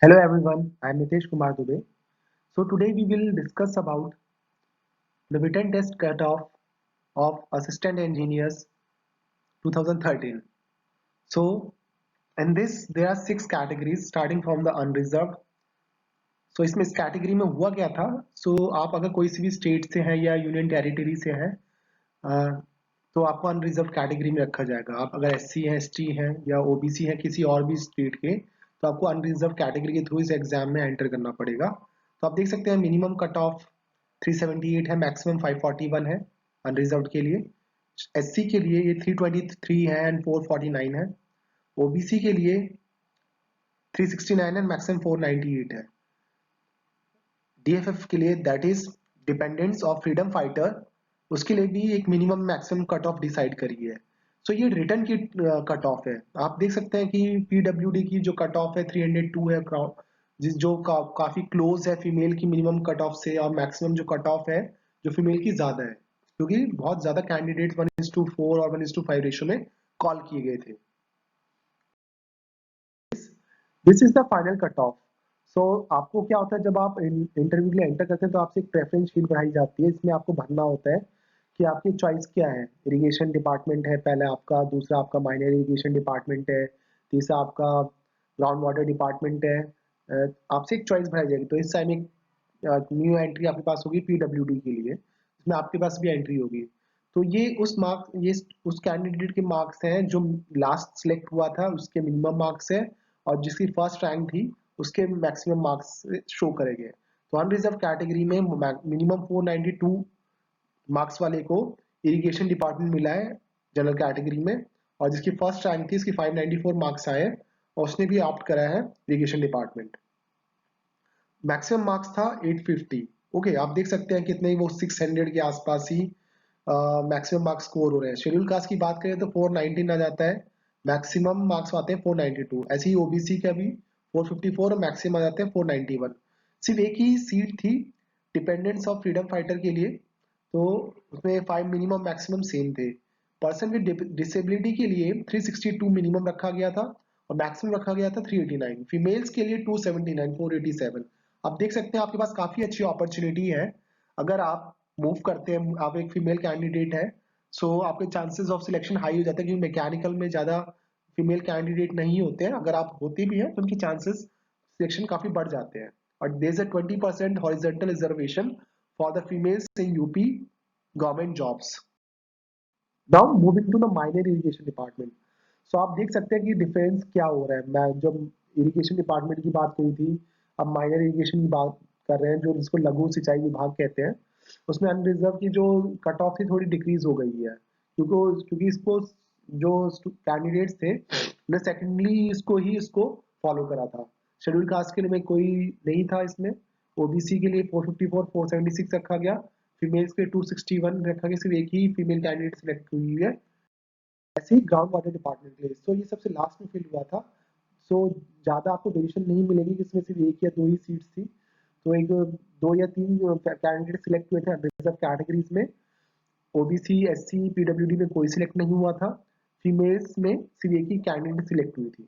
Hello everyone, I am Nitesh Kumar Dubey. So today we will discuss about the written test cutoff of assistant engineers 2013. So in this there are 6 categories starting from the unreserved. So इसमें इस category में हुआ क्या था? आप अगर कोई सी भी स्टेट से हैं या यूनियन टेरिटरी से हैं तो आपको अनरिजर्व कैटेगरी में रखा जाएगा। आप अगर एससी हैं, एसटी हैं या ओबीसी हैं किसी और भी स्टेट के, तो आपको अनरिजर्व कैटेगरी के थ्रू इस एग्जाम में एंटर करना पड़ेगा। तो आप देख सकते हैं मिनिमम कट ऑफ 378 है, मैक्सिमम 541 है अनरिजर्व के लिए। एससी के लिए ये 323 है एंड 449 है। ओबीसी के लिए 369 है, मैक्सिमम 498 है। डीएफएफ के लिए that is dependents of freedom fighter, उसके लिए भी एक minimum maximum cut off decide करी है। सो ये रिटर्न की कट ऑफ है। आप देख सकते हैं कि पीडब्ल्यूडी की जो कट ऑफ है 302 है, जो काफी क्लोज है फीमेल की मिनिमम कट ऑफ से, और मैक्सिमम जो कट ऑफ है जो फीमेल की ज्यादा है, क्योंकि बहुत ज्यादा कैंडिडेट 1:4 और 1:5 रेशो में कॉल किए गए थे। This is the final cut off. So आपको क्या होता है जब आप इंटरव्यू के लिए एंटर करते हैं तो आपसे एक प्रेफरेंस शीट बढ़ाई जाती है। इसमें आपको भरना होता है कि आपकी चॉइस क्या है। इरिगेशन डिपार्टमेंट है पहला आपका, दूसरा आपका माइनर इरिगेशन डिपार्टमेंट है, तीसरा आपका ग्राउंड वाटर डिपार्टमेंट है। आपसे एक चॉइस भराई जाएगी। तो इस टाइम एक न्यू एंट्री आपके पास होगी पीडब्ल्यूडी के लिए, इसमें आपके पास भी एंट्री होगी। तो ये उस कैंडिडेट के मार्क्स हैं जो लास्ट सिलेक्ट हुआ था उसके मिनिमम मार्क्स है, और जिसकी फर्स्ट रैंक थी उसके मैक्सिमम मार्क्स शो करेंगे। तो अनरिजर्व कैटेगरी में मिनिमम 492 मार्क्स वाले को इरिगेशन डिपार्टमेंट मिला है जनरल कैटेगरी में, और जिसकी फर्स्ट रैंक थी इसकी 594 मार्क्स आए और उसने भी ऑप्ट करा है इरिगेशन डिपार्टमेंट। मैक्सिमम मार्क्स था 850। ओके, आप देख सकते हैं कितने वो 600 के आसपास ही मैक्सिमम मार्क्स स्कोर हो रहे हैं। शेड्यूल कास्ट की बात करें तो 419 आ जाता है, मैक्सिमम मार्क्स आते हैं 492। ऐसे ही ओबीसी का भी 454 और मैक्सिमम आ जाते हैं 491। सिर्फ एक ही सीट थी डिपेंडेंट्स ऑफ फ्रीडम फाइटर के लिए, तो उसमें 5 मिनिमम मैक्सिमम सेम थे। पर्सन विद डिसेबिलिटी के लिए 362 मिनिमम रखा गया था और मैक्सिमम रखा गया था 389। फीमेल्स के लिए 279, 487। आप देख सकते हैं आपके पास काफी अच्छी अपॉर्चुनिटी है। अगर आप मूव करते हैं, आप एक फीमेल कैंडिडेट है, सो आपके चांसेस ऑफ सिलेक्शन हाई हो जाते हैं, क्योंकि मैकेनिकल में ज्यादा फीमेल कैंडिडेट नहीं होते हैं। अगर आप होते भी हैं तो उनकी चांसेस सिलेक्शन काफी बढ़ जाते हैं। और there is a 20% horizontal reservation for the females in UP government jobs. Now moving to the minor irrigation department. So आप देख सकते हैं कि डिफरेंस क्या हो रहा है। मैं जब इरिगेशन डिपार्टमेंट की बात करी थी, अब माइनर इरिगेशन की बात कर रहे हैं, जो जिसको लघु सिंचाई विभाग कहते हैं। उसमें अनरिजर्व की जो कट ऑफ थी थोड़ी डिक्रीज हो गई है, क्योंकि इसको जो कैंडिडेट्स थे ने सेकेंडली इसको फॉलो करा था। शेड्यूल कास्ट के लिए में कोई नहीं था इसमें। ओबीसी के लिए 454 476 रखा गया, फीमेल्स के 261 रखा गया, सिर्फ एक ही फीमेल कैंडिडेट सिलेक्ट हुई है। ऐसे ही ग्राउंड वाटर डिपार्टमेंट के लिए, सो ये सबसे लास्ट में फिल हुआ था। सो ज़्यादा आपको वेरिएशन नहीं मिलेगी, जिसमें सिर्फ एक या दो ही सीट्स थी। तो एक दो या तीन कैंडिडेट सिलेक्ट हुए थे रिजर्व कैटेगरीज में। ओबीसी, एससी, पीडब्ल्यूडी में कोई सिलेक्ट नहीं हुआ था। फीमेल्स में सिर्फ एक ही कैंडिडेट सिलेक्ट हुई थी।